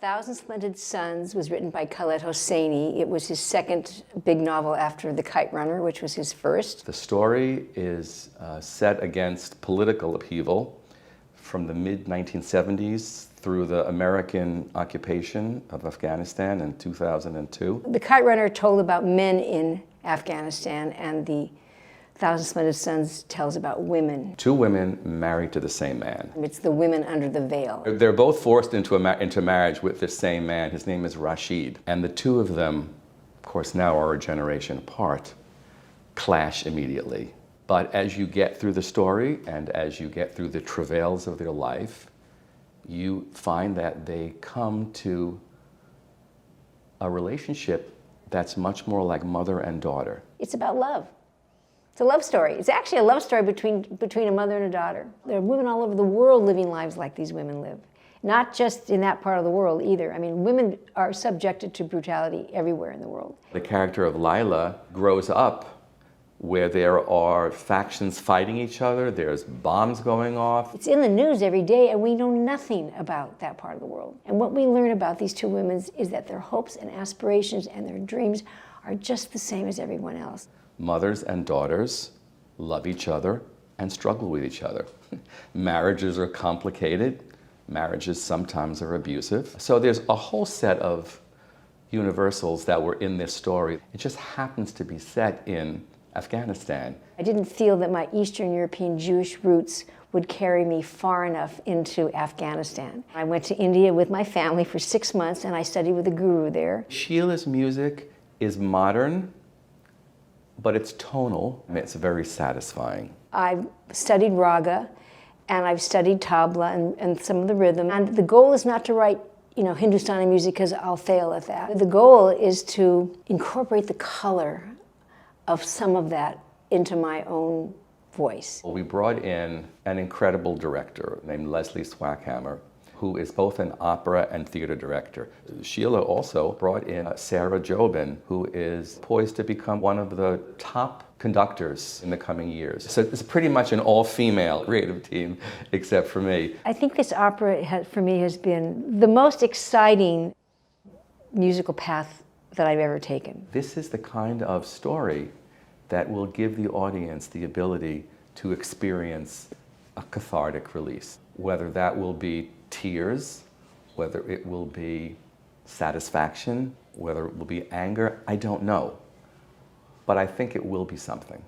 Thousand Splendid Suns was written by Khaled Hosseini. It was his second big novel after The Kite Runner, which was his first. The story is set against political upheaval from the mid-1970s through the American occupation of Afghanistan in 2002. The Kite Runner told about men in Afghanistan, and the Thousand Splendid Suns tells about women. Two women married to the same man. It's the women under the veil. They're both forced into marriage with the same man. His name is Rashid. And the two of them, of course, now are a generation apart, clash immediately. But as you get through the story and as you get through the travails of their life, you find that they come to a relationship that's much more like mother and daughter. It's about love. It's a love story. It's actually a love story between a mother and a daughter. There are women all over the world living lives like these women live. Not just in that part of the world either. I mean, women are subjected to brutality everywhere in the world. The character of Lila grows up where there are factions fighting each other, there's bombs going off. It's in the news every day, and we know nothing about that part of the world. And what we learn about these two women is that their hopes and aspirations and their dreams are just the same as everyone else. Mothers and daughters love each other and struggle with each other. Marriages are complicated. Marriages sometimes are abusive. So there's a whole set of universals that were in this story. It just happens to be set in Afghanistan. I didn't feel that my Eastern European Jewish roots would carry me far enough into Afghanistan. I went to India with my family for 6 months, and I studied with a guru there. Sheila's music is modern, but it's tonal. It's very satisfying. I've studied raga, and I've studied tabla and some of the rhythm. And the goal is not to write, Hindustani music, because I'll fail at that. The goal is to incorporate the color of some of that into my own voice. We brought in an incredible director named Leslie Swackhammer, who is both an opera and theater director. Sheila also brought in Sarah Jobin, who is poised to become one of the top conductors in the coming years. So it's pretty much an all-female creative team, except for me. I think this opera, for me, has been the most exciting musical path that I've ever taken. This is the kind of story that will give the audience the ability to experience a cathartic release, whether that will be tears, whether it will be satisfaction, whether it will be anger, I don't know. But I think it will be something.